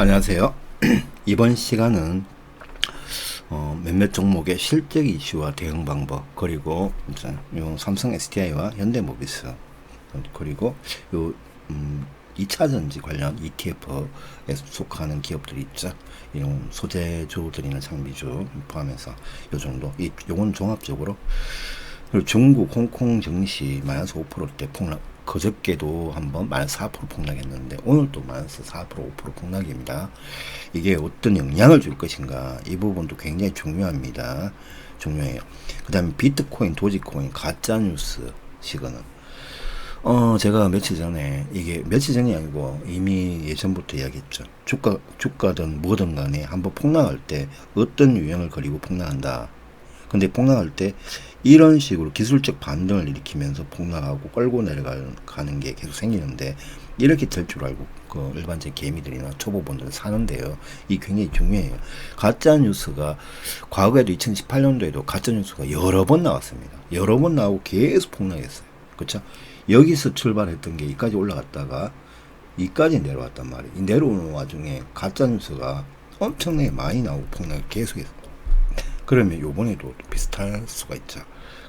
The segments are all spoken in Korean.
안녕하세요. 이번 시간은 몇몇 종목의 실적 이슈와 대응 방법, 그리고 요 삼성 SDI와 현대모비스, 그리고 요 2차전지 관련 ETF에 속하는 기업들이 있죠. 이런 소재주들이나 장비주 포함해서 요 정도. 요건 종합적으로. 그리고 중국 홍콩 증시 마이너스 5%대 폭락. 그저께도 한번 마이너스 4% 폭락했는데 오늘도 마이너스 4% 5% 폭락입니다. 이게 어떤 영향을 줄 것인가, 이 부분도 굉장히 중요합니다. 중요해요. 그 다음에 비트코인, 도지코인 가짜뉴스 시그널. 제가 며칠 전에, 이게 며칠 전이 아니고 이미 예전부터 이야기했죠. 주가든 뭐든 간에 한번 폭락할 때 어떤 유형을 그리고 폭락한다. 근데 폭락할 때 이런 식으로 기술적 반등을 일으키면서 폭락하고 끌고 내려가는 게 계속 생기는데, 이렇게 될 줄 알고 그 일반적 개미들이나 초보분들은 사는데요. 이 굉장히 중요해요. 가짜 뉴스가 과거에도 2018년도에도 가짜 뉴스가 여러 번 나왔습니다. 여러 번 나오고 계속 폭락했어요. 그렇죠? 여기서 출발했던 게 이까지 올라갔다가 이까지 내려왔단 말이에요. 이 내려오는 와중에 가짜 뉴스가 엄청나게 많이 나오고 폭락을 계속했어요. 그러면 요번에도 비슷할 수가 있죠.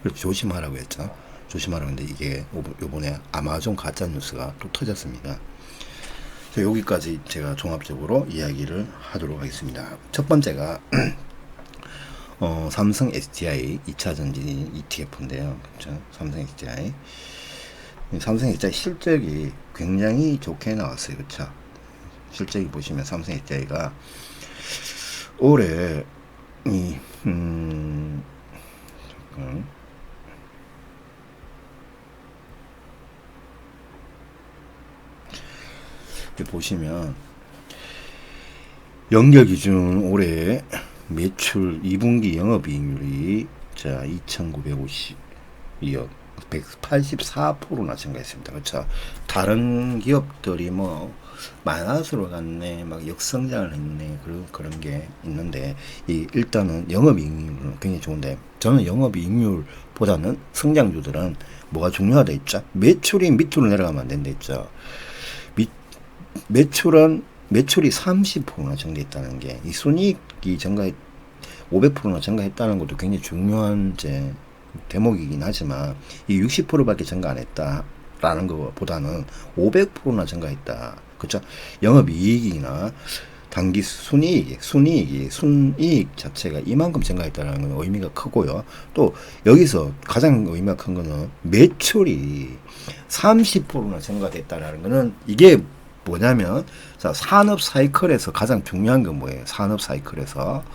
그래서 조심하라고 했죠. 조심하라고 했는데 이게 요번에 아마존 가짜 뉴스가 또 터졌습니다. 여기까지 제가 종합적으로 이야기를 하도록 하겠습니다. 첫 번째가 삼성 SDI 2차전지 ETF인데요. 그렇죠? 삼성 SDI. 삼성 SDI 실적이 굉장히 좋게 나왔어요. 그렇죠? 실적이 보시면 삼성 SDI가 올해 잠깐. 보시면 연결 기준 올해 매출 2분기 영업이익률이 2,952억 184%나 증가했습니다. 그렇죠? 다른 기업들이 뭐 마이너스로 갔네, 막 역성장을 했네, 그런 게 있는데, 일단은 영업이익률은 굉장히 좋은데, 저는 영업이익률보다는 성장주들은 뭐가 중요하다 했죠? 매출이 밑으로 내려가면 안 된다 했죠. 매출이 30%나 증가했다는 게, 이 순이익이 500%나 증가했다는 것도 굉장히 중요한 대목이긴 하지만, 이 60%밖에 증가 안 했다라는 것보다는 500%나 증가했다. 그렇죠? 영업이익이나 단기 순이익 자체가 이만큼 증가했다는 건 의미가 크고요. 또 여기서 가장 의미가 큰 거는 매출이 30%나 증가됐다라는 거는, 이게 뭐냐면, 자, 산업 사이클에서 가장 중요한 건 뭐예요? 산업 사이클에서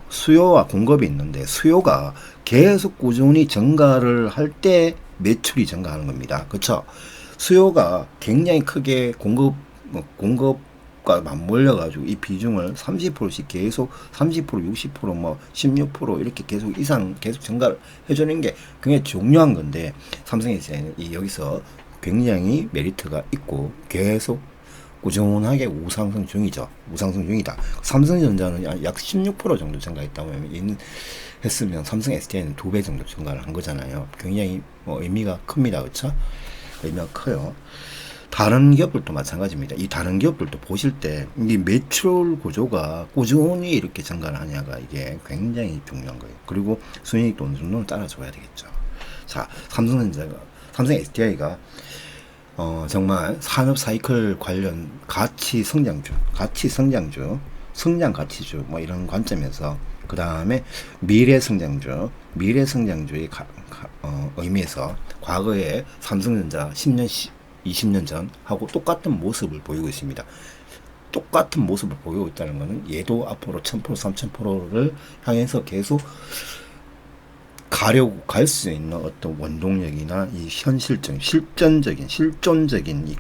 수요와 공급이 있는데, 수요가 계속 꾸준히 증가를 할 때 매출이 증가하는 겁니다. 그렇죠? 수요가 굉장히 크게 공급과 맞물려가지고 이 비중을 30%씩 계속 30%, 60%, 뭐 16% 이렇게 계속 증가를 해주는 게 굉장히 중요한 건데, 삼성에서는 여기서 굉장히 메리트가 있고 계속 꾸준하게 우상승 중이다. 삼성전자는 약 16% 정도 증가했다고 했으면 삼성 SDI는 2배 정도 증가를 한 거잖아요. 굉장히 의미가 큽니다. 그렇죠? 의미가 커요. 다른 기업들도 마찬가지입니다. 이 다른 기업들도 보실 때 이 매출 구조가 꾸준히 이렇게 증가를 하냐가 이게 굉장히 중요한 거예요. 그리고 순이익도 어느 정도는 따라줘야 되겠죠. 자, 삼성 SDI가 정말 산업 사이클 관련 성장 가치주 뭐 이런 관점에서, 그 다음에 미래 성장주의 의미에서 과거에 삼성전자 10년 20년 전 하고 똑같은 모습을 보이고 있습니다. 똑같은 모습을 보이고 있다는 것은 얘도 앞으로 1000%, 3000%를 향해서 계속 갈 수 있는 어떤 원동력이나 이 실존적인 이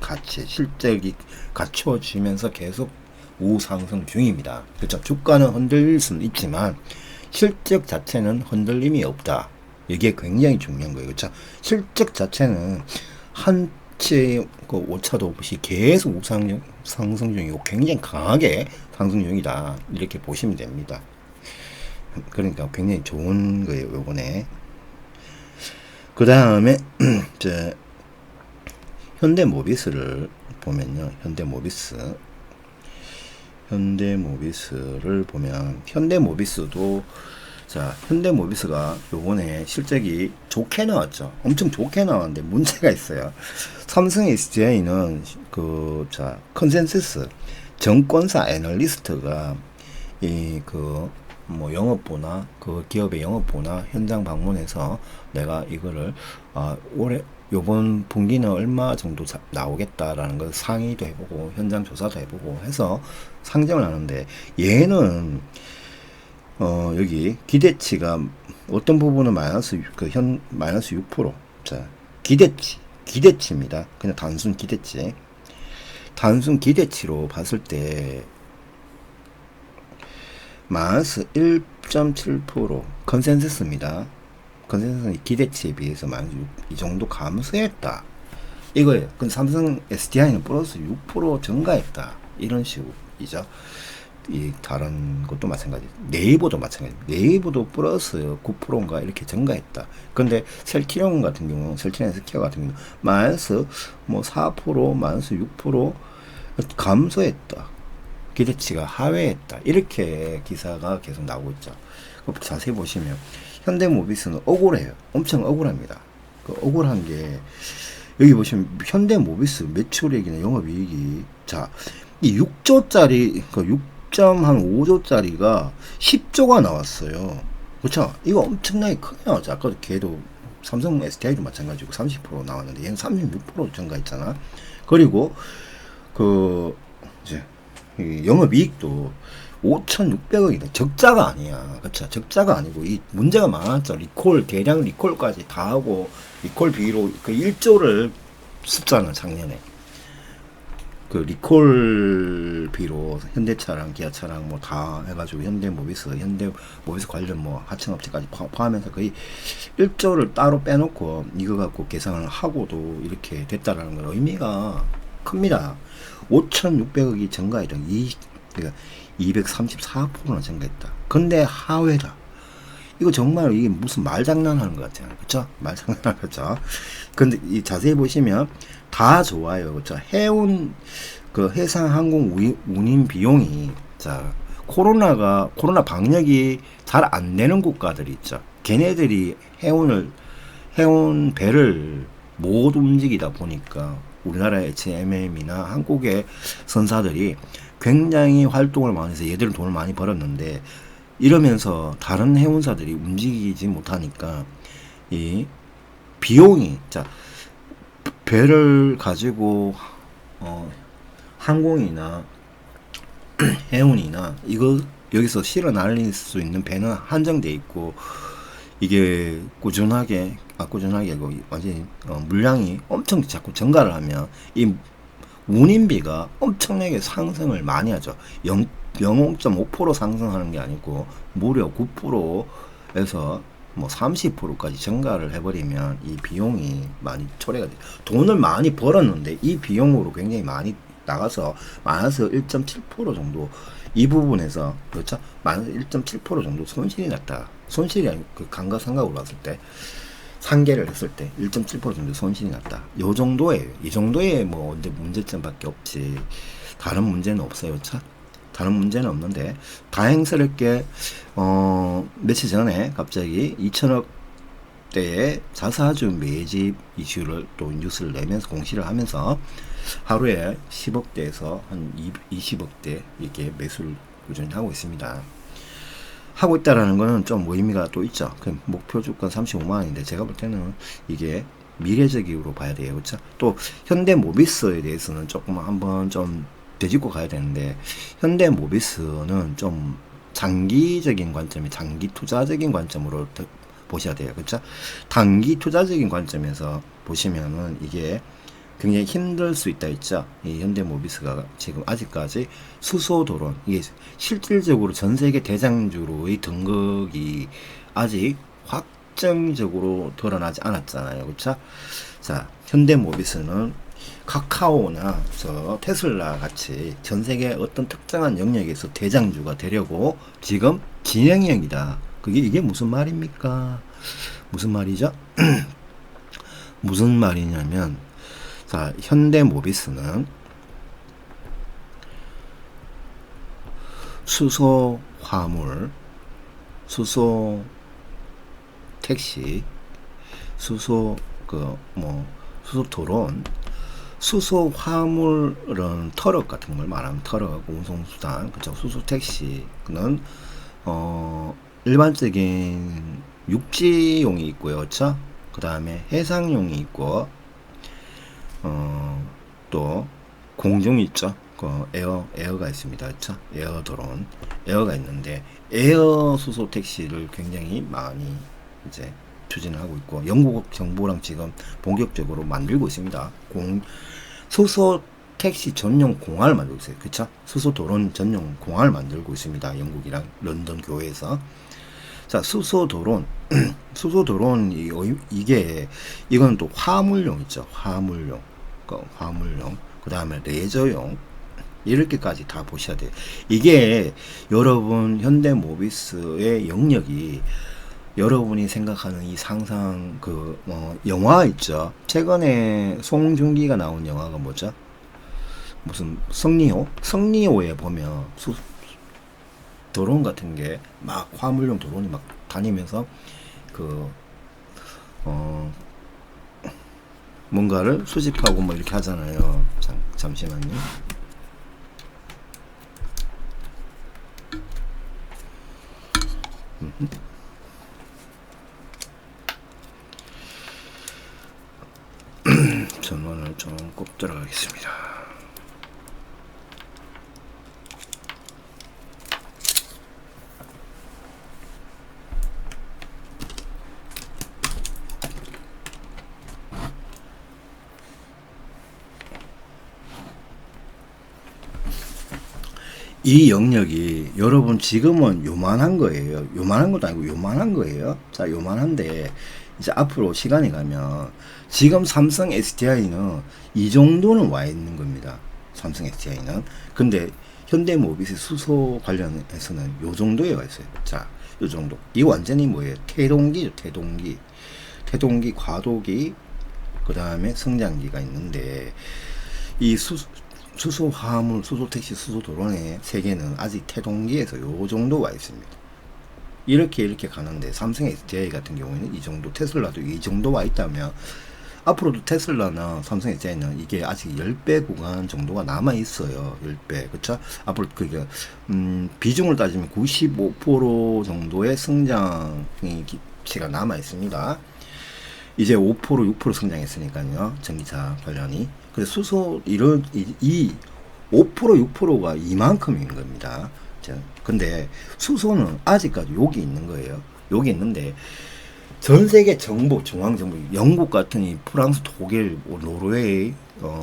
실적이 갖추어지면서 계속 우상승 중입니다. 그렇죠? 주가는 흔들릴 수는 있지만 실적 자체는 흔들림이 없다. 이게 굉장히 중요한 거예요. 그렇죠? 실적 자체는 한치 오차도 없이 계속 상승 중이고 굉장히 강하게 상승 중이다. 이렇게 보시면 됩니다. 그러니까 굉장히 좋은 거예요, 요번에. 그 다음에 현대모비스를 보면요, 현대모비스를 보면 현대모비스도 자, 현대모비스가 요번에 실적이 좋게 나왔죠. 엄청 좋게 나왔는데 문제가 있어요. 삼성 SDI는 컨센서스 정권사 애널리스트가 뭐 영업부나 그 기업의 영업부나 현장 방문해서 내가 이거를 올해 요번 분기는 얼마 정도 나오겠다라는 걸 상의도 해보고 현장 조사도 해보고 해서 상정을 하는데, 얘는 여기 기대치가 어떤 부분은 마이너스 6%. 자, 기대치입니다. 그냥 단순 기대치로 봤을 때 마이너스 1.7% 컨센서스입니다. 컨센서스는 기대치에 비해서 마이너스 6, 이 정도 감소했다 이거예요. 근데 삼성 SDI는 플러스 6% 증가했다 이런 식이죠. 이 다른 것도 마찬가지. 네이버도 마찬가지. 네이버도 플러스 9%인가 이렇게 증가했다. 근데 셀트리온 같은 경우, 셀트리온 SK 같은 경우 마이너스 뭐 4%, 마이너스 6% 감소했다. 기대치가 하회했다. 이렇게 기사가 계속 나오고 있죠. 자세히 보시면 현대모비스는 억울해요. 엄청 억울합니다. 그 억울한 게 여기 보시면 현대모비스 매출액이나 영업이익이 이 6조짜리 6.5조짜리가 10조가 나왔어요. 그렇죠? 이거 엄청나게 크네요. 아까도 걔도 삼성 SDI도 마찬가지고 30% 나왔는데 얘는 36% 증가했잖아. 그리고 이제 영업이익도 5,600억이다. 적자가 아니야. 그쵸? 적자가 아니고, 이 문제가 많았죠. 대량 리콜까지 다 하고, 리콜 비로 1조를 썼잖아, 작년에. 리콜 비로 현대차랑 기아차랑 뭐 다 해가지고, 현대모비스 관련 뭐 하청업체까지 포함해서 거의 1조를 따로 빼놓고, 이거 갖고 계산을 하고도 이렇게 됐다라는 건 의미가 큽니다. 5,600억이 증가했다. 그러니까 234%나 증가했다. 근데 하회다. 이거 정말 이게 무슨 말장난하는 것 같아요. 그쵸? 말장난 같죠? 근데 이 자세히 보시면 다 좋아요. 그쵸? 해상 항공 운임 비용이, 코로나 방역이 잘 안 되는 국가들이 있죠. 걔네들이 해운 배를 못 움직이다 보니까 우리나라의 HMM이나 한국의 선사들이 굉장히 활동을 많이 해서 얘들은 돈을 많이 벌었는데, 이러면서 다른 해운사들이 움직이지 못하니까 이 비용이, 배를 가지고 항공이나 해운이나 이거 여기서 실어 날릴 수 있는 배는 한정돼 있고, 이게 꾸준하게 완전히 물량이 엄청 자꾸 증가를 하면 이 운임비가 엄청나게 상승을 많이 하죠. 0.5% 상승하는 게 아니고 무려 9%에서 뭐 30%까지 증가를 해버리면 이 비용이 많이 초래가 돼요. 돈을 많이 벌었는데 이 비용으로 굉장히 많이 나가서 마이너스 1.7% 정도, 이 부분에서, 그렇죠? 마이너스 1.7% 정도 손실이 났다. 손실이 아니고 감가상각으로 봤을 때, 상계를 했을 때 1.7% 정도 손실이 났다. 요 정도예요. 이 정도의 뭐 문제점밖에 없지. 다른 문제는 없어요. 그렇죠? 다른 문제는 없는데, 다행스럽게 며칠 전에 갑자기 2천억 대의 자사주 매집 이슈를 또 뉴스를 내면서 공시를 하면서 하루에 10억대에서 한 20억대 이렇게 매수를 꾸준히 하고 있습니다. 하고 있다라는 거는 좀 의미가 또 있죠. 그 목표 주가 35만원인데 제가 볼 때는 이게 미래적으로 봐야 돼요. 그렇죠? 또 현대모비스에 대해서는 조금 한번 좀 되짚고 가야 되는데, 현대모비스는 좀 장기적인 관점이, 장기 투자적인 관점으로 보셔야 돼요. 그렇죠? 단기 투자적인 관점에서 보시면은 이게 굉장히 힘들 수 있다 했죠. 이 현대모비스가 지금 아직까지 수소도론, 이게 실질적으로 전 세계 대장주로의 등극이 아직 확정적으로 드러나지 않았잖아요. 그렇죠? 현대모비스는 카카오나 테슬라 같이 전 세계 어떤 특정한 영역에서 대장주가 되려고 지금 진행형이다. 이게 무슨 말입니까? 무슨 말이죠? 무슨 말이냐면, 현대모비스는 수소 화물, 수소 택시, 수소 수소 드론, 수소 화물은 트럭 같은 걸 말하는 트럭 운송수단, 그쵸. 수소 택시는 일반적인 육지용이 있고요, 그쵸. 그 다음에 해상용이 있고, 또 공중이 있죠. 그 에어가 있습니다, 그쵸. 에어 드론, 에어가 있는데 에어 수소 택시를 굉장히 많이 이제 추진을 하고 있고, 영국 정부랑 지금 본격적으로 만들고 있습니다. 수소 택시 전용 공항을 만들고 있어요. 그쵸? 수소 도론 전용 공항을 만들고 있습니다. 영국이랑 런던 교회에서. 자, 수소 도론. 수소 도론, 이건 또 화물용 있죠. 화물용. 그 다음에 레저용. 이렇게까지 다 보셔야 돼요. 이게 여러분 현대모비스의 영역이 여러분이 생각하는 이 상상 영화 있죠. 최근에 송중기가 나온 영화가 뭐죠? 무슨 성리호에 보면 드론 같은 게 막 화물용 드론이 막 다니면서 뭔가를 수집하고 뭐 이렇게 하잖아요. 잠시만요. 전원을 좀 꼭 들어가겠습니다. 이 영역이 여러분 지금은 요만한 거예요. 요만한 것도 아니고 요만한 거예요. 자, 요만한데 이제 앞으로 시간이 가면 지금 삼성 SDI는 이 정도는 와 있는 겁니다. 삼성 SDI는. 근데 현대모비스 수소 관련해서는 요 정도에 와 있어요. 자, 요 정도. 이거 완전히 뭐예요? 태동기죠, 태동기. 태동기, 과도기, 그 다음에 성장기가 있는데 이 수소 화물, 수소 택시, 수소 도론의 세계는 아직 태동기에서 요 정도 와 있습니다. 이렇게 가는데 삼성 SDI 같은 경우에는 이 정도, 테슬라도 이 정도 와 있다면 앞으로도 테슬라나 삼성 SDI는 이게 아직 10배 구간 정도가 남아 있어요. 10배. 그쵸? 앞으로 그게 비중을 따지면 95% 정도의 성장이 기치가 남아 있습니다. 이제 5%, 6% 성장했으니까요. 전기차 관련이. 그래서 수소 이 5%, 6%가 이만큼인 겁니다. 근데 수소는 아직까지 여기 있는 거예요. 여기 있는데 전 세계 정부, 중앙 정부, 영국 같은 이 프랑스, 독일, 노르웨이,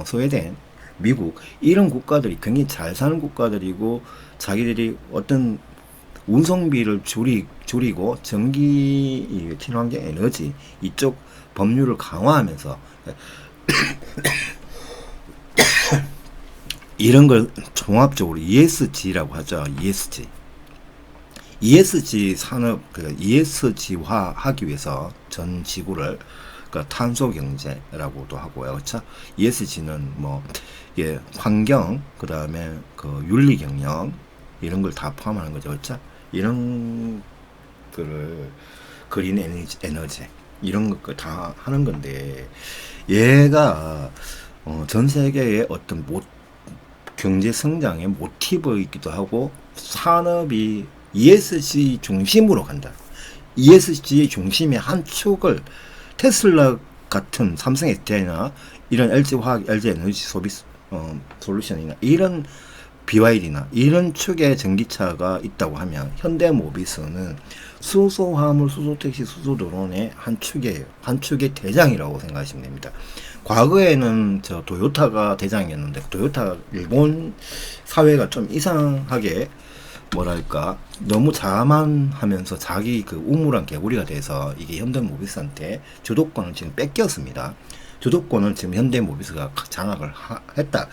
스웨덴, 미국 이런 국가들이 굉장히 잘 사는 국가들이고 자기들이 어떤 운송비를 줄이고 전기 친환경 에너지 이쪽 법률을 강화하면서 이런 걸 종합적으로 ESG라고 하죠. ESG 산업, ESG화 하기 위해서 전 지구를, 탄소 경제라고도 하고요. 그렇죠? ESG는 환경, 그 다음에 윤리 경영, 이런 걸 다 포함하는 거죠. 그렇죠? 이런 거를 그린 에너지, 이런 것 다 하는 건데, 얘가, 전 세계의 어떤 경제 성장의 모티브이기도 하고, 산업이 ESG 중심으로 간다. ESG의 중심의 한 축을 테슬라 같은 삼성 SDI나 이런 LG화학, LG에너지 솔루션이나 이런 BYD나 이런 축의 전기차가 있다고 하면 현대모비스는 수소 화물, 수소 택시, 수소 드론의 한 축이에요. 한 축의 대장이라고 생각하시면 됩니다. 과거에는 도요타가 대장이었는데 도요타 일본 사회가 좀 이상하게 너무 자만하면서 자기 우물한 개구리가 돼서 이게 현대모비스한테 주도권을 지금 뺏겼습니다. 주도권을 지금 현대모비스가 장악을 했다.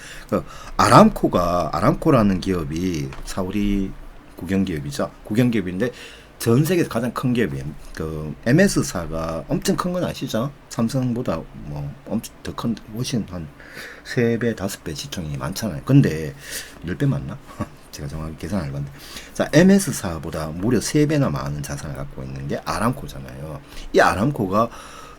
아람코라는 기업이 사우디 국영기업이죠. 국영기업인데 전 세계에서 가장 큰 기업이에요. MS사가 엄청 큰 건 아시죠? 삼성보다 엄청 더 훨씬 한 3배, 5배 시총이 많잖아요. 근데 10배 맞나? 제가 정확히 계산 안 해봤는데. 자, MS사보다 무려 3배나 많은 자산을 갖고 있는 게 아람코잖아요. 이 아람코가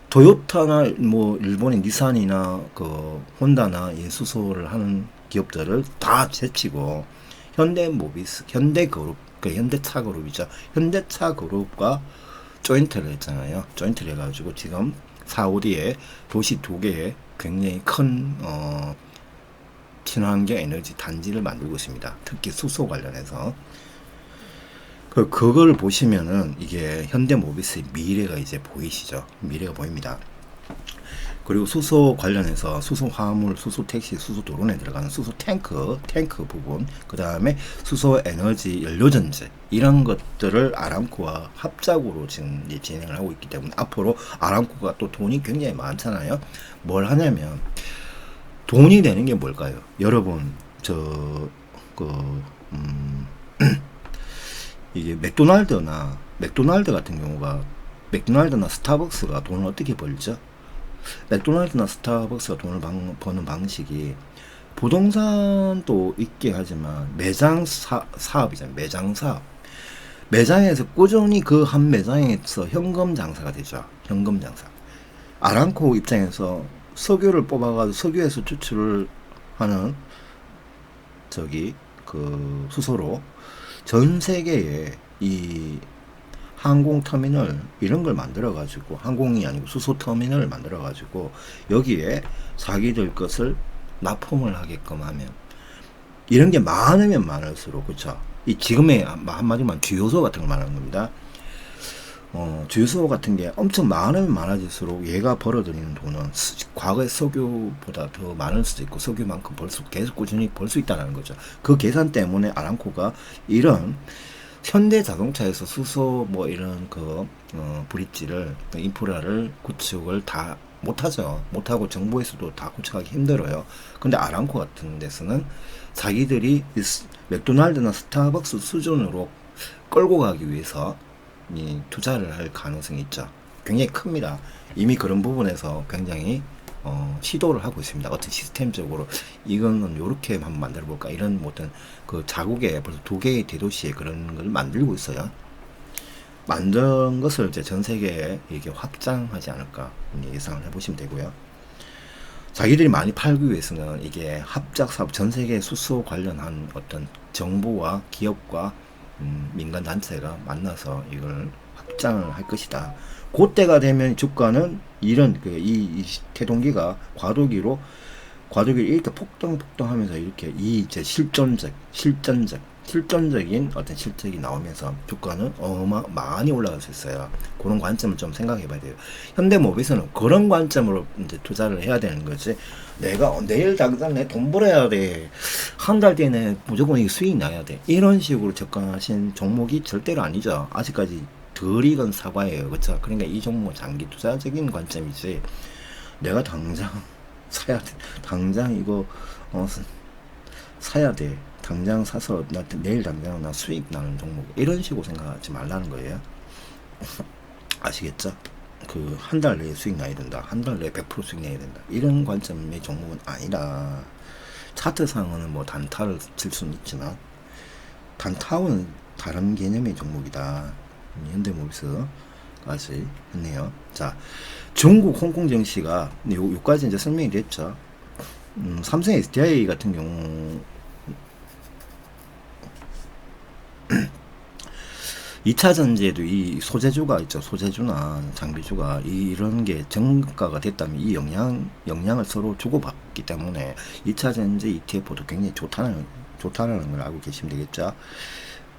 토요타나 뭐 일본의 니산이나 그 혼다나 이 수소를 하는 기업들을 다 제치고 현대모비스, 현대그룹, 그 현대차 그룹이죠. 현대차 그룹과 조인트를 했잖아요. 조인트를 해가지고 지금 사우디에 도시 2개에 굉장히 큰 친환경 에너지 단지를 만들고 있습니다. 특히 수소 관련해서. 그걸 보시면은 이게 현대모비스의 미래가 이제 보이시죠? 미래가 보입니다. 그리고 수소 관련해서 수소 화물, 수소 택시, 수소 도론에 들어가는 수소 탱크 부분, 그 다음에 수소 에너지 연료전지, 이런 것들을 아람코와 합작으로 지금 이제 진행을 하고 있기 때문에 앞으로 아람코가 또 돈이 굉장히 많잖아요. 뭘 하냐면, 돈이 되는 게 뭘까요? 여러분, 이게 맥도날드 같은 경우가, 맥도날드나 스타벅스가 돈을 어떻게 벌죠? 맥도날드나 스타벅스가 돈을 버는 방식이 부동산도 있게 하지만 매장 사업이잖아요. 매장 사업. 매장에서 꾸준히 그 한 매장에서 현금 장사가 되죠. 현금 장사. 아람코 입장에서 석유를 뽑아가지고 석유에서 추출을 하는 그 수소로 전 세계에 이 항공터미널 이런 걸 만들어 가지고, 항공이 아니고 수소터미널을 만들어 가지고 여기에 자기들 것을 납품을 하게끔 하면, 이런 게 많으면 많을수록, 그쵸, 이 지금의 한마디만 주요소 같은 걸 말하는 겁니다. 주유소 같은 게 엄청 많으면 많아질수록 얘가 벌어들이는 돈은 과거의 석유보다 더 많을 수도 있고, 석유만큼 계속 꾸준히 벌 수 있다는 거죠. 그 계산 때문에 아람코가 이런 현대 자동차에서 수소 뭐 이런 브릿지를, 인프라를 구축을 다 못하죠. 못하고 정부에서도 다 구축하기 힘들어요. 근데 아람코 같은 데서는 자기들이 맥도날드나 스타벅스 수준으로 끌고 가기 위해서 이 투자를 할 가능성이 있죠. 굉장히 큽니다. 이미 그런 부분에서 굉장히 시도를 하고 있습니다. 어떤 시스템적으로 이거는 요렇게 한번 만들어 볼까, 이런 어떤 그 자국에 벌써 2개의 대도시에 그런 걸 만들고 있어요. 만든 것을 이제 전 세계에 이게 확장하지 않을까 예상을 해보시면 되고요. 자기들이 많이 팔기 위해서는 이게 합작 사업, 전 세계 수소 관련한 어떤 정부와 기업과 민간 단체가 만나서 이걸 확장을 할 것이다. 그때가 되면 주가는 이런 이 태동기가 과도기를 이렇게 폭등하면서 이렇게 이제 실전적인 어떤 실적이 나오면서 주가는 많이 올라갈 수 있어요. 그런 관점을 좀 생각해 봐야 돼요. 현대모비스는 그런 관점으로 이제 투자를 해야 되는 거지. 내가 내일 당장 내 돈 벌어야 돼. 한 달 뒤에 내 무조건 이 수익 나야 돼. 이런 식으로 접근하신 종목이 절대로 아니죠. 아직까지 덜 익은 사과예요. 그렇죠? 그러니까 이 종목 장기 투자적인 관점이지. 내가 당장 사야 돼. 당장 이거 사야 돼. 당장 사서 내일 당장 나 수익 나는 종목, 이런 식으로 생각하지 말라는 거예요. 아시겠죠? 그 한 달 내에 수익 나야 된다, 한 달 내에 100% 수익 내야 된다, 이런 관점의 종목은 아니라, 차트상으로는 뭐 단타를 칠 수는 있지만 단타와는 다른 개념의 종목이다. 현대모비스까지 했네요. 자, 중국 홍콩 증시가 요까지 이제 설명이 됐죠. 삼성 SDI 같은 경우 2차 전지에도 이 소재주가 있죠. 소재주나 장비주가 이런 게 정가가 됐다면 이 영향을 서로 주고받기 때문에 2차 전지 ETF도 굉장히 좋다는 걸 알고 계시면 되겠죠.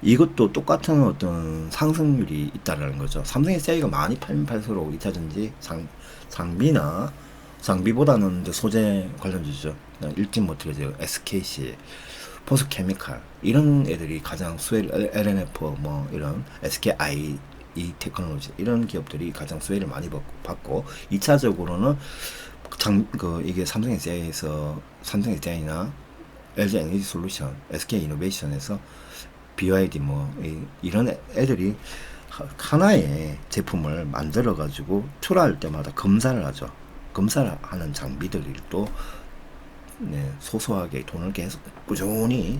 이것도 똑같은 어떤 상승률이 있다라는 거죠. 삼성 SDI가 많이 팔면 팔수록 2차 전지 장비보다는 이제 소재 관련주죠. 일진모터리즈, SKC, 포스케미칼, 이런 애들이 가장 LNF 뭐 이런 SKI 테크놀로지, 이런 기업들이 가장 수혜를 많이 받고, 2차적으로는 이게 삼성 SDI나 LG 에너지 솔루션, SK 이노베이션에서 BYD 이런 애들이 하나의 제품을 만들어 가지고 출하할 때마다 검사를 하죠. 검사를 하는 장비들이 또 소소하게 돈을 계속 꾸준히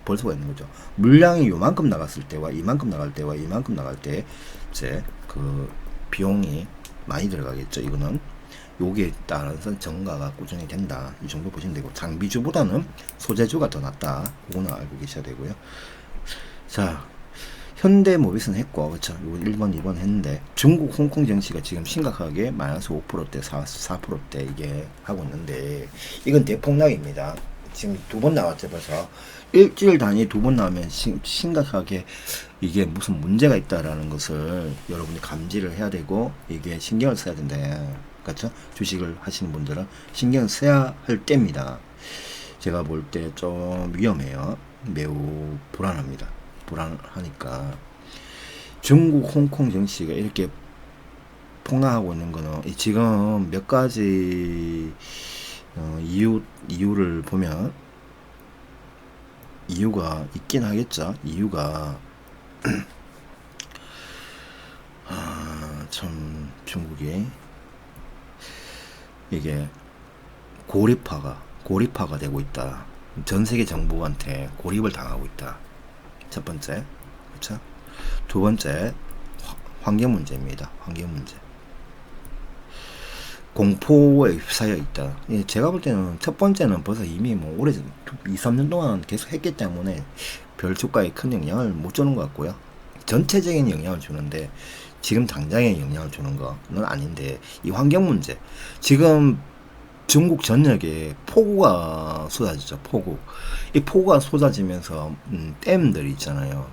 벌 수가 있는 거죠. 물량이 요만큼 나갔을 때와 이만큼 나갈 때와 이만큼 나갈 때 이제 그 비용이 많이 들어가겠죠. 이거는 요기에 따라서 정가가 꾸준히 된다. 이 정도 보시면 되고, 장비주보다는 소재주가 더 낫다. 이거는 알고 계셔야 되고요. 자, 현대모비스는 했고, 그쵸. 요 1번, 2번 했는데, 중국 홍콩 증시가 지금 심각하게 마이너스 5%대, 4%대 이게 하고 있는데, 이건 대폭락입니다. 지금 두 번 나왔죠, 벌써. 일주일 단위 두 번 나오면 심각하게 이게 무슨 문제가 있다라는 것을 여러분이 감지를 해야 되고, 이게 신경을 써야 된다. 그렇죠? 주식을 하시는 분들은 신경을 써야 할 때입니다. 제가 볼 때 좀 위험해요. 매우 불안합니다. 불안하니까 중국 홍콩 증시가 이렇게 폭락하고 있는 거는 지금 몇 가지 이유를 보면 이유가 있긴 하겠죠. 이유가 참 중국이 이게 고립화가 되고 있다. 전 세계 정부한테 고립을 당하고 있다. 첫 번째, 그렇죠? 두 번째, 환경 문제입니다. 환경 문제. 공포에 휩싸여 있다. 제가 볼 때는 첫 번째는 벌써 이미 뭐 오래 2, 3년 동안 계속 했기 때문에 별 주가에 큰 영향을 못 주는 것 같고요. 전체적인 영향을 주는데 지금 당장에 영향을 주는 거는 아닌데, 이 환경 문제. 지금 중국 전역에 폭우가 쏟아지죠. 폭우. 이 폭우가 쏟아지면서 댐들 있잖아요.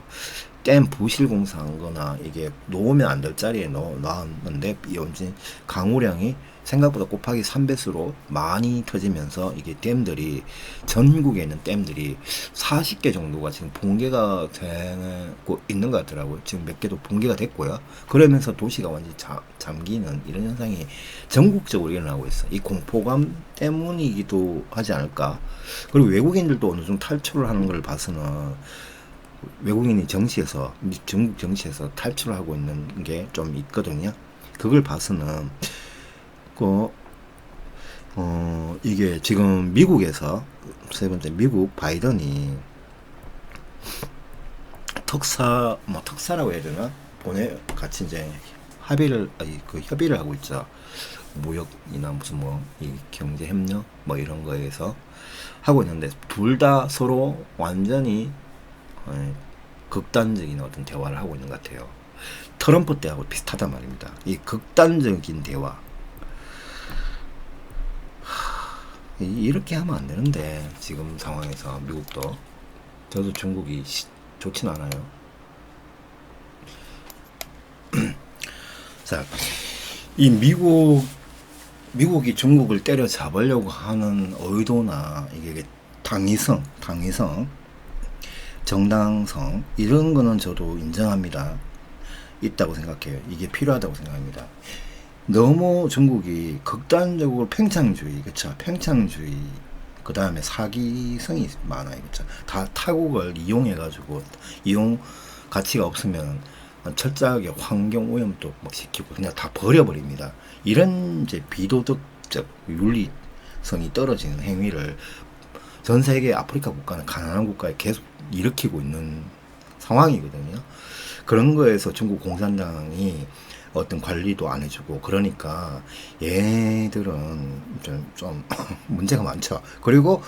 댐 부실 공사한 거나 이게 놓으면 안 될 자리에 놨는데 이온진 강우량이 생각보다 곱하기 3배수로 많이 터지면서 이게 댐들이, 전국에 있는 댐들이 40개 정도가 지금 붕괴가 되고 있는 것 같더라고요. 지금 몇 개도 붕괴가 됐고요. 그러면서 도시가 완전히 잠기는 이런 현상이 전국적으로 일어나고 있어. 이 공포감 때문이기도 하지 않을까. 그리고 외국인들도 어느 정도 탈출을 하는 걸 봐서는, 외국인이 중국 정시에서 탈출을 하고 있는 게 좀 있거든요. 그걸 봐서는 이게 지금 미국에서 세 번째, 미국 바이든이 특사라고 해야 되나? 같이 이제 협의를 하고 있죠. 무역이나 무슨 이 경제 협력 이런 거에서 하고 있는데, 둘 다 서로 완전히 극단적인 어떤 대화를 하고 있는 것 같아요. 트럼프 때하고 비슷하단 말입니다. 이 극단적인 대화. 이렇게 하면 안 되는데, 지금 상황에서 미국도, 저도 중국이 좋진 않아요. 자, 이 미국이 중국을 때려잡으려고 하는 의도나 이게 당위성, 정당성, 이런 거는 저도 인정합니다. 있다고 생각해요. 이게 필요하다고 생각합니다. 너무 중국이 극단적으로 팽창주의, 그쵸? 팽창주의, 그 다음에 사기성이 많아요, 그쵸? 다 타국을 이용해가지고, 이용 가치가 없으면 철저하게 환경 오염도 시키고 그냥 다 버려버립니다. 이런 이제 비도덕적 윤리성이 떨어지는 행위를 전 세계 아프리카 국가는, 가난한 국가에 계속 일으키고 있는 상황이거든요. 그런 거에서 중국 공산당이 어떤 관리도 안 해주고, 그러니까 얘들은 좀 문제가 많죠. 그리고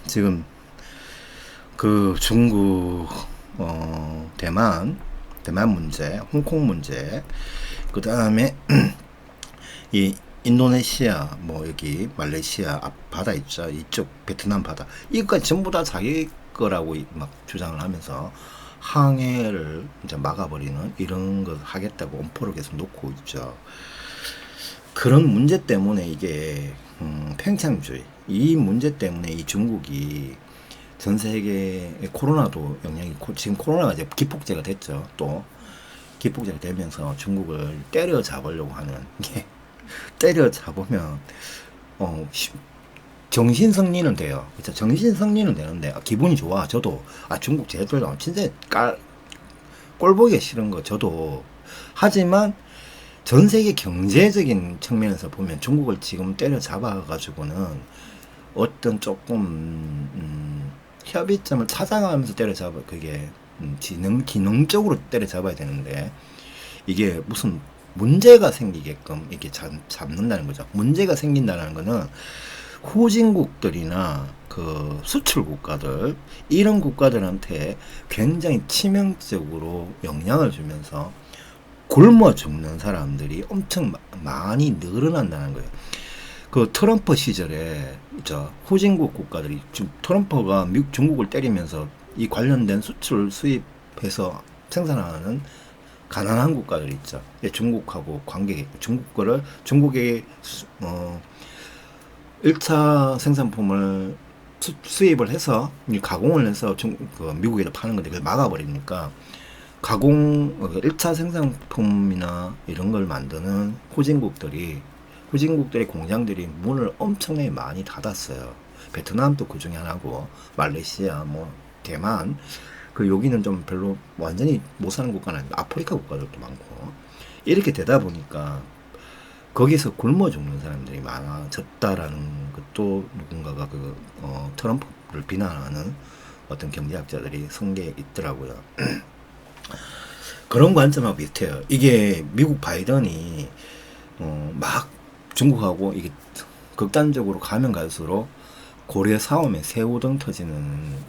지금 그 중국, 대만 문제, 홍콩 문제, 그 다음에 이 인도네시아, 여기 말레이시아 앞 바다 있죠. 이쪽 베트남 바다, 이거 전부 다 자기 거라고 막 주장을 하면서 항해를 이제 막아버리는 이런 걸 하겠다고 엄포를 계속 놓고 있죠. 그런 문제 때문에 이게 팽창주의, 이 문제 때문에 이 중국이 전 세계에 코로나도 영향이 있고, 지금 코로나가 이제 기폭제가 됐죠. 또 기폭제가 되면서 중국을 때려잡으려고 하는 게, 때려잡으면 정신승리는 돼요. 그쵸? 정신승리는 되는데 기분이 좋아. 저도 중국 쟤들 진짜 꼴보기가 싫은 거 저도. 하지만 전 세계 경제적인 측면에서 보면 중국을 지금 때려잡아 가지고는 어떤 조금 협의점을 찾아가면서 때려잡아. 그게 기능적으로 때려잡아야 되는데 이게 무슨 문제가 생기게끔 이렇게 잡는다는 거죠. 문제가 생긴다는 거는 후진국들이나 그 수출 국가들, 이런 국가들한테 굉장히 치명적으로 영향을 주면서 굶어 죽는 사람들이 엄청 많이 늘어난다는 거예요. 그 트럼프 시절에 저 후진국 국가들이 지금 트럼프가 중국을 때리면서 이 관련된 수출 수입해서 생산하는 가난한 국가들 있죠. 중국하고 중국의 1차 생산품을 수입을 해서 가공을 해서 미국에다 파는 건데 그걸 막아버리니까 1차 생산품이나 이런 걸 만드는 후진국들의 공장들이 문을 엄청나게 많이 닫았어요. 베트남도 그 중에 하나고, 말레이시아, 뭐, 대만, 여기는 좀 별로 완전히 못 사는 국가는 아니고 아프리카 국가들도 많고, 이렇게 되다 보니까 거기서 굶어 죽는 사람들이 많아졌다라는 것도 누군가가 트럼프를 비난하는 어떤 경제학자들이 성계에 있더라고요. 그런 관점하고 비슷해요. 이게 미국 바이든이 막 중국하고 이게 극단적으로 가면 갈수록 고래 싸움에 새우등 터지는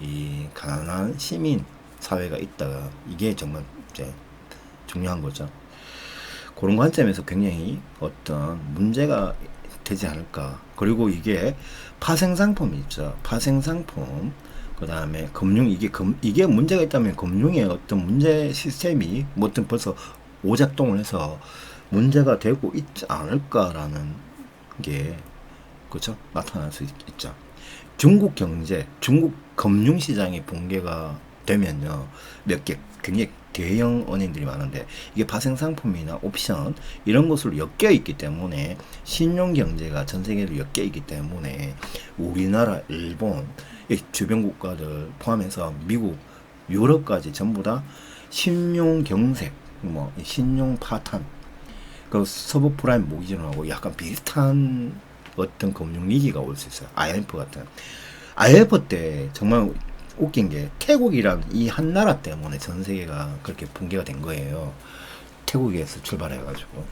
이 가난한 시민 사회가 있다. 이게 정말 이제 중요한 거죠. 그런 관점에서 굉장히 어떤 문제가 되지 않을까. 그리고 이게 파생상품이 있죠. 파생상품. 그 다음에 이게 문제가 있다면 금융의 어떤 문제 시스템이 뭐든 벌써 오작동을 해서 문제가 되고 있지 않을까라는 게, 그렇죠? 나타날 수 있죠. 중국 금융시장이 붕괴가 되면요, 굉장히 대형 은행들이 많은데, 이게 파생상품이나 옵션, 이런 것으로 엮여 있기 때문에, 신용경제가 전 세계로 엮여 있기 때문에, 우리나라, 일본, 주변 국가들 포함해서 미국, 유럽까지 전부 다 신용경색, 신용 파탄, 서브프라임 모기지론하고 약간 비슷한 어떤 금융위기가 올 수 있어요. IMF 같은. IMF 때 정말 웃긴 게 태국이란 이 한 나라 때문에 전 세계가 그렇게 붕괴가 된 거예요. 태국에서 출발해가지고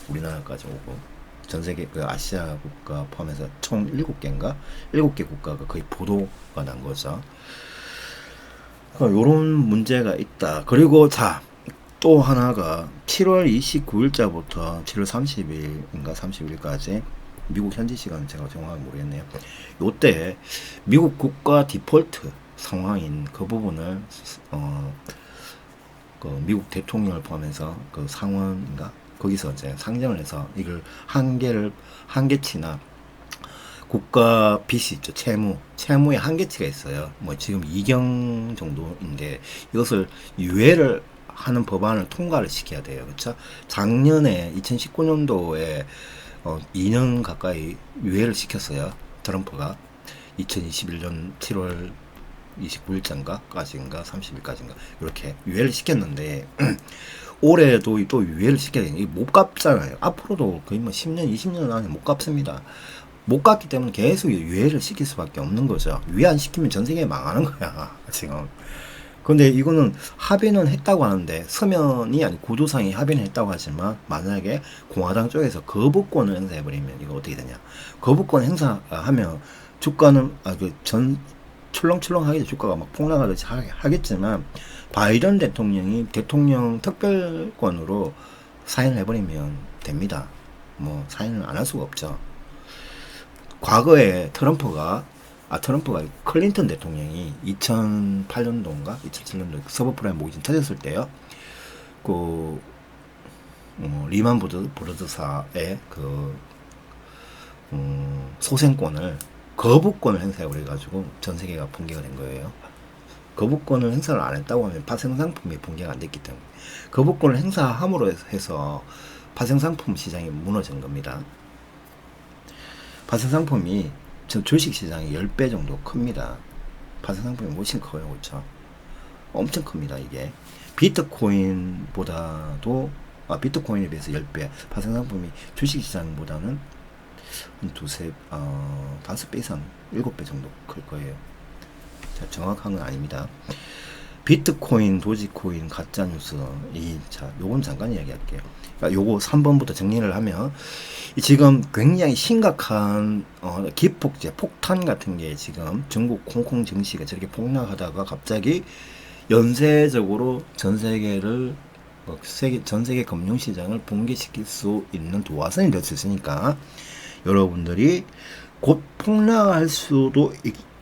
우리나라까지 오고 전 세계 아시아 국가 포함해서 총 7개인가? 7개 국가가 거의 보도가 난 거죠. 요런 문제가 있다. 그리고 또 하나가 7월 29일자부터 7월 30일인가 30일까지 미국 현지 시간 제가 정확하게 모르겠네요. 요때 미국 국가 디폴트 상황인 그 부분을 미국 대통령을 포함해서 상원인가 거기서 이제 상정을 해서 이걸 한계치나 국가 빚이 있죠. 채무의 한계치가 있어요. 지금 2경 정도인데 이것을 유예를 하는 법안을 통과를 시켜야 돼요. 그렇죠? 작년에 2019년도에 2년 가까이 유예를 시켰어요. 트럼프가 2021년 7월 29일자인가 30일까지인가 이렇게 유예를 시켰는데 올해도 또 유예를 시켜야 되니 못 갚잖아요. 앞으로도 거의 10년 20년 안에 못 갚습니다. 못 갚기 때문에 계속 유예를 시킬 수밖에 없는 거죠. 유예 안 시키면 전 세계 망하는 거야 지금. 근데 이거는 합의는 했다고 하는데, 서면이 아니 구조상의 합의는 했다고 하지만 만약에 공화당 쪽에서 거부권을 행사해버리면 이거 어떻게 되냐. 거부권 행사하면 주가는 출렁출렁하게 주가가 막 폭락하듯이 하겠지만, 바이든 대통령이 대통령 특별권으로 사인을 해버리면 됩니다. 사인을 안 할 수가 없죠. 과거에 트럼프가 클린턴 대통령이 2008년도인가 2007년도 서브프라임 모기지 터졌을 때요, 리만 브러더사의 거부권을 행사해버려가지고 전 세계가 붕괴가 된 거예요. 거부권을 행사를 안 했다고 하면 파생상품이 붕괴가 안 됐기 때문에 거부권을 행사함으로 해서 파생상품 시장이 무너진 겁니다. 파생상품이 주식시장이 10배 정도 큽니다. 파생상품이 훨씬 커요. 그렇죠? 엄청 큽니다. 이게 비트코인에 비해서 10배, 파생상품이 주식시장보다는 한 5배 이상 7배 정도 클 거예요. 자, 정확한 건 아닙니다. 비트코인, 도지코인, 가짜뉴스. 자, 요건 잠깐 이야기할게요. 그러니까 요거 3번부터 정리를 하면, 지금 굉장히 심각한, 기폭제, 폭탄 같은 게 지금 중국 홍콩 증시가 저렇게 폭락하다가 갑자기 연쇄적으로 전 세계를, 전 세계 금융시장을 붕괴시킬 수 있는 도화선이 될 수 있으니까, 여러분들이 곧 폭락할 수도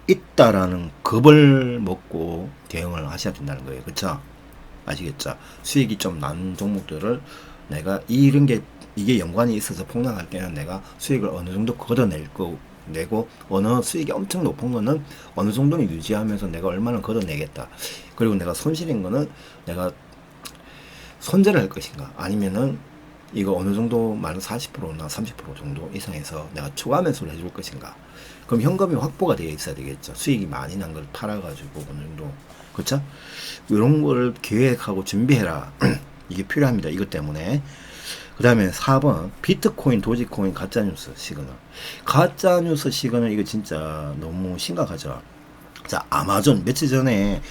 있다라는 겁을 먹고 대응을 하셔야 된다는 거예요. 그쵸? 아시겠죠? 수익이 좀 난 종목들을 내가 이게 연관이 있어서 폭락할 때는 내가 수익을 어느 정도 걷어낼 내고, 어느 수익이 엄청 높은 거는 어느 정도는 유지하면서 내가 얼마나 걷어내겠다. 그리고 내가 손실인 거는 내가 손절을 할 것인가, 아니면은 이거 어느 정도 많은 40%나 30% 정도 이상에서 내가 추가 매수를 해줄 것인가. 그럼 현금이 확보가 되어 있어야 되겠죠. 수익이 많이 난 걸 팔아가지고 어느 정도. 그쵸? 이런 걸 계획하고 준비해라. 이게 필요합니다. 이것 때문에. 그 다음에 4번 비트코인, 도지코인, 가짜뉴스 시그널. 가짜뉴스 시그널 이거 진짜 너무 심각하죠. 자, 아마존 며칠 전에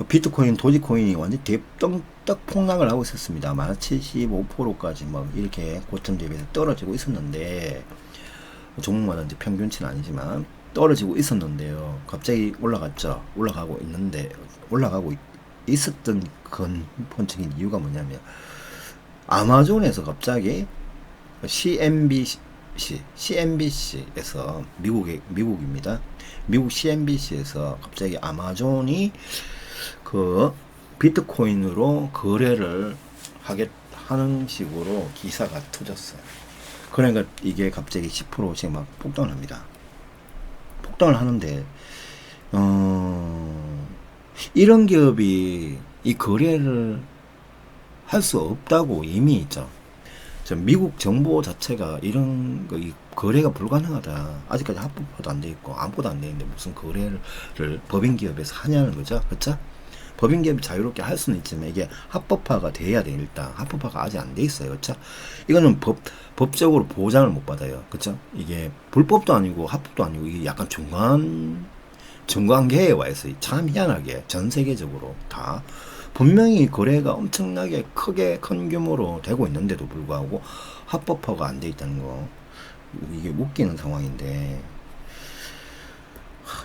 비트코인, 도지코인이 완전 대떡 폭락을 하고 있었습니다. 만 75%까지 막 이렇게 고점 대비해서 떨어지고 있었는데, 종목마다 이제 평균치는 아니지만 떨어지고 있었는데요. 갑자기 올라갔죠. 올라가고 있었던 근본적인 이유가 뭐냐면, 아마존에서 갑자기 CNBC에서 미국입니다. 미국 CNBC에서 갑자기 아마존이 그 비트코인으로 거래를 하는 식으로 기사가 터졌어요. 그러니까 이게 갑자기 10%씩 막 폭등을 합니다. 폭등을 하는데, 이런 기업이 이 거래를 할 수 없다고 이미 있죠. 미국 정보 자체가 이런 거, 이 거래가 불가능하다. 아직까지 합법화도 안 돼 있고 아무것도 안 돼 있는데 무슨 거래를 법인 기업에서 하냐는 거죠. 그렇죠? 법인 기업이 자유롭게 할 수는 있지만 이게 합법화가 돼야 돼. 일단 합법화가 아직 안 돼 있어요. 그렇죠? 이거는 법적으로 보장을 못 받아요. 그렇죠? 이게 불법도 아니고 합법도 아니고 이게 약간 중간계에 와 있어요. 참 희한하게 전 세계적으로 다 분명히 거래가 엄청나게 큰 규모로 되고 있는데도 불구하고 합법화가 안 돼 있다는 거. 이게 웃기는 상황인데,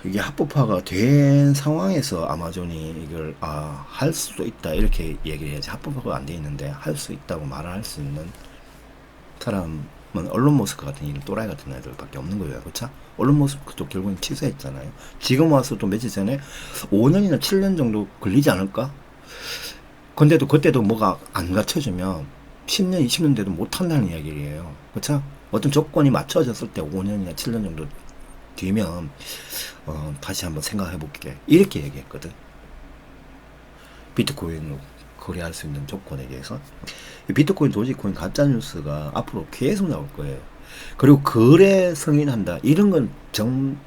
이게 합법화가 된 상황에서 아마존이 이걸 할 수도 있다 이렇게 얘기를 해야지. 합법화가 안 돼 있는데 할 수 있다고 말할 수 있는 사람은 언론 머스크 같은 이런 또라이 같은 애들밖에 없는 거예요. 그렇죠? 언론 머스크도 결국은 취소했잖아요. 지금 와서 또 며칠 전에 5년이나 7년 정도 걸리지 않을까? 근데도 그때도 뭐가 안 갖춰지면 10년, 20년 돼도 못 한다는 이야기예요. 그렇죠? 어떤 조건이 맞춰졌을 때 5년이나 7년 정도 뒤면 다시 한번 생각해 볼게. 이렇게 얘기했거든. 비트코인으로 거래할 수 있는 조건에 대해서. 비트코인, 도지코인, 가짜뉴스가 앞으로 계속 나올 거예요. 그리고 거래 승인한다. 이런 건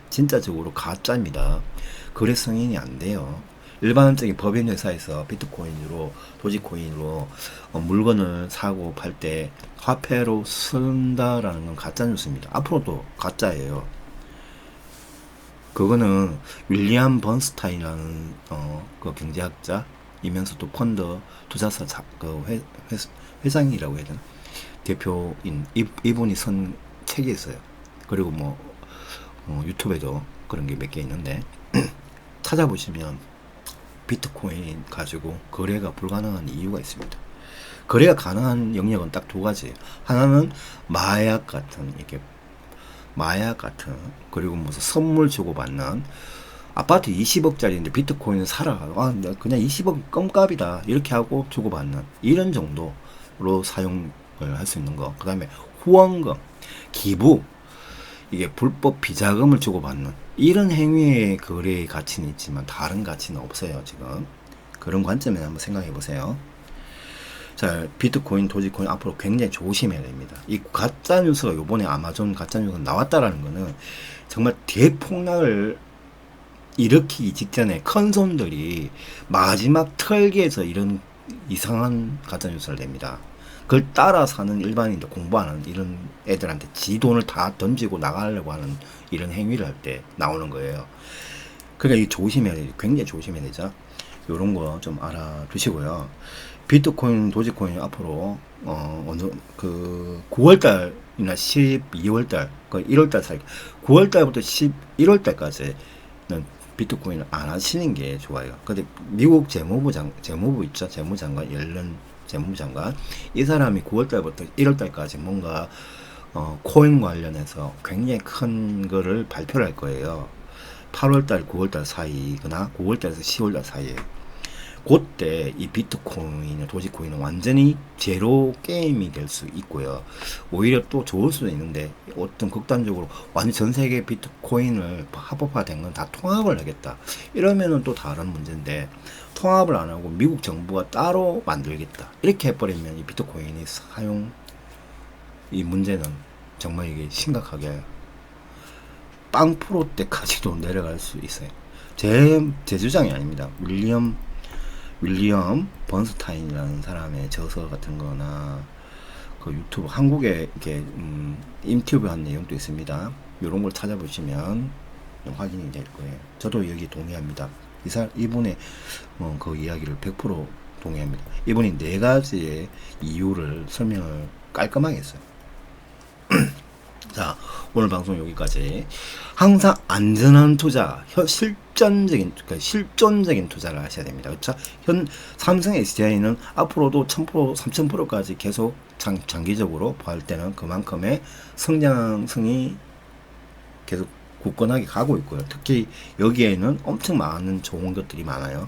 진짜적으로 가짜입니다. 거래 승인이 안 돼요. 일반적인 법인 회사에서 비트코인으로, 도지코인으로 물건을 사고 팔 때 화폐로 쓴다라는 건 가짜뉴스입니다. 앞으로도 가짜예요. 그거는 윌리엄 번스타인이라는 그 경제학자이면서도 펀드 투자사 회장이라고 해야 되나? 대표인 이분이 쓴 책이 있어요. 그리고 유튜브에도 그런 게 몇 개 있는데 찾아보시면 비트코인 가지고 거래가 불가능한 이유가 있습니다. 거래가 가능한 영역은 딱 두 가지. 하나는 마약 같은 그리고 무슨 선물 주고받는, 아파트 20억짜리인데 비트코인을 사라. 그냥 20억 껌값이다. 이렇게 하고 주고받는 이런 정도로 사용을 할 수 있는 거. 그 다음에 후원금, 기부, 이게 불법 비자금을 주고받는 이런 행위의 거래의 가치는 있지만 다른 가치는 없어요. 지금 그런 관점에 한번 생각해 보세요. 자, 비트코인, 도지코인 앞으로 굉장히 조심해야 됩니다. 이 가짜뉴스가 요번에 아마존 가짜뉴스가 나왔다라는 거는 정말 대폭락을 일으키기 직전에 큰 손들이 마지막 털기에서 이런 이상한 가짜뉴스를 냅니다. 그걸 따라 사는 일반인들, 공부하는 이런 애들한테 지 돈을 다 던지고 나가려고 하는 이런 행위를 할 때 나오는 거예요. 그러니까 이 조심해야 돼. 굉장히 조심해야 되죠. 요런 거 좀 알아두시고요. 비트코인, 도지코인 앞으로 어느 그 9월 달이나 12월 달, 그 1월 달 사이, 9월 달부터 11월 달까지는 비트코인을 안 하시는 게 좋아요. 근데 미국 재무부 있죠? 재무장관, 옐런 재무장관. 이 사람이 9월 달부터 1월 달까지 뭔가 코인 관련해서 굉장히 큰 거를 발표를 할 거예요. 8월달, 9월달 사이거나 9월달에서 10월달 사이에. 그때 이 비트코인, 도지코인은 완전히 제로 게임이 될 수 있고요. 오히려 또 좋을 수도 있는데 어떤 극단적으로 완전 전 세계 비트코인을 합법화된 건 다 통합을 하겠다. 이러면은 또 다른 문제인데 통합을 안 하고 미국 정부가 따로 만들겠다. 이렇게 해버리면 이 비트코인이 사용 이 문제는 정말 이게 심각하게 빵 프로때까지도 내려갈 수 있어요. 제 주장이 아닙니다. 윌리엄 번스타인이라는 사람의 저서 같은 거나 그 유튜브 한국에 이렇게 인터뷰한 내용도 있습니다. 이런 걸 찾아보시면 확인이 될 거예요. 저도 여기 동의합니다. 이분의 그 이야기를 100% 동의합니다. 이분이 4가지의 이유를 설명을 깔끔하게 했어요. 자, 오늘 방송 여기까지. 항상 안전한 투자, 실존적인 투자를 하셔야 됩니다. 그렇죠? 삼성 SDI는 앞으로도 1000%, 3000%까지 계속 장기적으로 볼 때는 그만큼의 성장성이 계속 굳건하게 가고 있고요. 특히 여기에는 엄청 많은 좋은 것들이 많아요.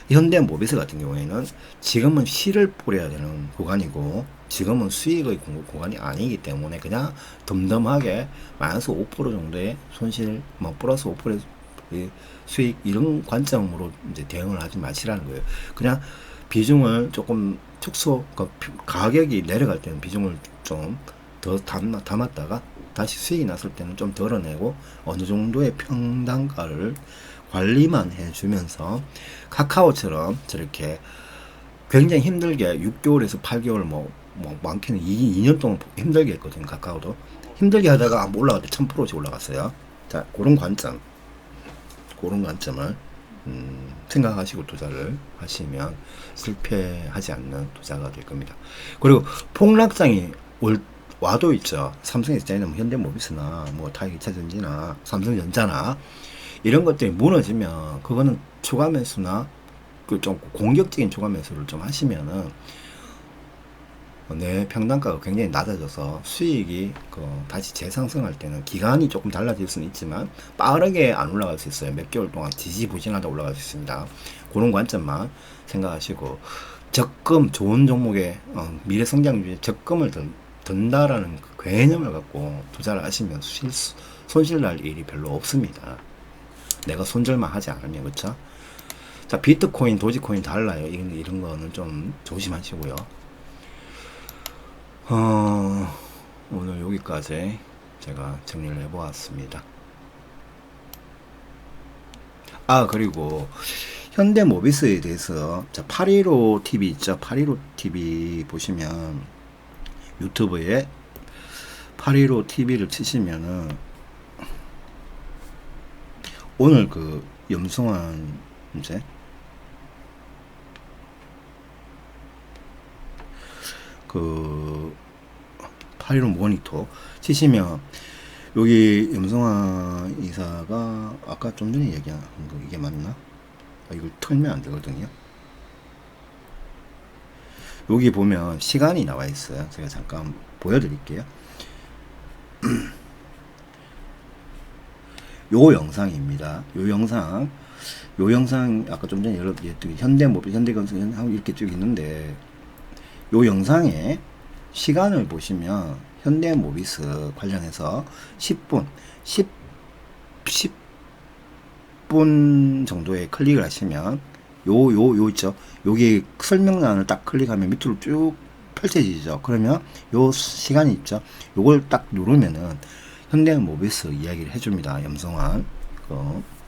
현대모비스 같은 경우에는 지금은 실을 뿌려야 되는 구간이고 지금은 수익의 구간이 아니기 때문에 그냥 덤덤하게 마이너스 5% 정도의 손실, 뭐 플러스 5%의 수익 이런 관점으로 이제 대응을 하지 마시라는 거예요. 그냥 비중을 조금 가격이 내려갈 때는 비중을 좀 더 담았다가 다시 수익이 났을 때는 좀 덜어내고 어느 정도의 평단가를 관리만 해주면서 카카오처럼 저렇게 굉장히 힘들게 6개월에서 8개월 뭐 많게는 2년 동안 힘들게 했거든요. 카카오도 힘들게 하다가 올라갈 때 1000%씩 올라갔어요. 자, 그런 관점을 생각하시고 투자를 하시면 실패하지 않는 투자가 될 겁니다. 그리고 폭락장이 와도 있죠. 삼성 SDI나 뭐 현대모비스나 뭐 타이기차전지나 삼성전자나 이런 것들이 무너지면 그거는 추가 매수나 그 좀 공격적인 추가 매수를 좀 하시면은 내 평단가가 굉장히 낮아져서 수익이 다시 재상승할 때는 기간이 조금 달라질 수는 있지만 빠르게 안 올라갈 수 있어요. 몇 개월 동안 지지부진하다 올라갈 수 있습니다. 그런 관점만 생각하시고 적금 좋은 종목에 미래 성장주에 적금을 든다라는 그 개념을 갖고 투자를 하시면 손실 날 일이 별로 없습니다. 내가 손절만 하지 않으면. 그렇죠? 자, 비트코인, 도지코인 달라요. 이런 거는 좀 조심하시고요. 오늘 여기까지 제가 정리를 해보았습니다. 그리고 현대모비스에 대해서 815TV 있죠? 815TV 보시면 유튜브에 815TV를 치시면은 오늘 그 염성환 이제 그 815 모니터 치시면 여기 염성환 이사가 아까 좀 전에 얘기한 거 이게 맞나? 이걸 틀면 안 되거든요. 여기 보면 시간이 나와 있어요. 제가 잠깐 보여드릴게요. 요 영상입니다. 요 영상 아까 좀 전에 여러분 현대모비스, 현대건설 이렇게 쭉 있는데 요 영상에 시간을 보시면 현대모비스 관련해서 10분 정도에 클릭을 하시면 요 있죠. 여기 설명란을 딱 클릭하면 밑으로 쭉 펼쳐지죠. 그러면 요 시간이 있죠. 요걸 딱 누르면은 현대모비스 이야기를 해줍니다. 염성환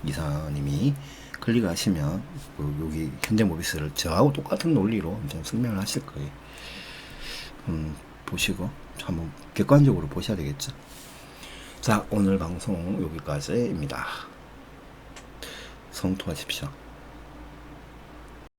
이사님이 클릭하시면 여기 현대모비스를 저하고 똑같은 논리로 이제 설명을 하실 거예요. 보시고 한번 객관적으로 보셔야 되겠죠. 자, 오늘 방송 여기까지입니다. 성토하십시오.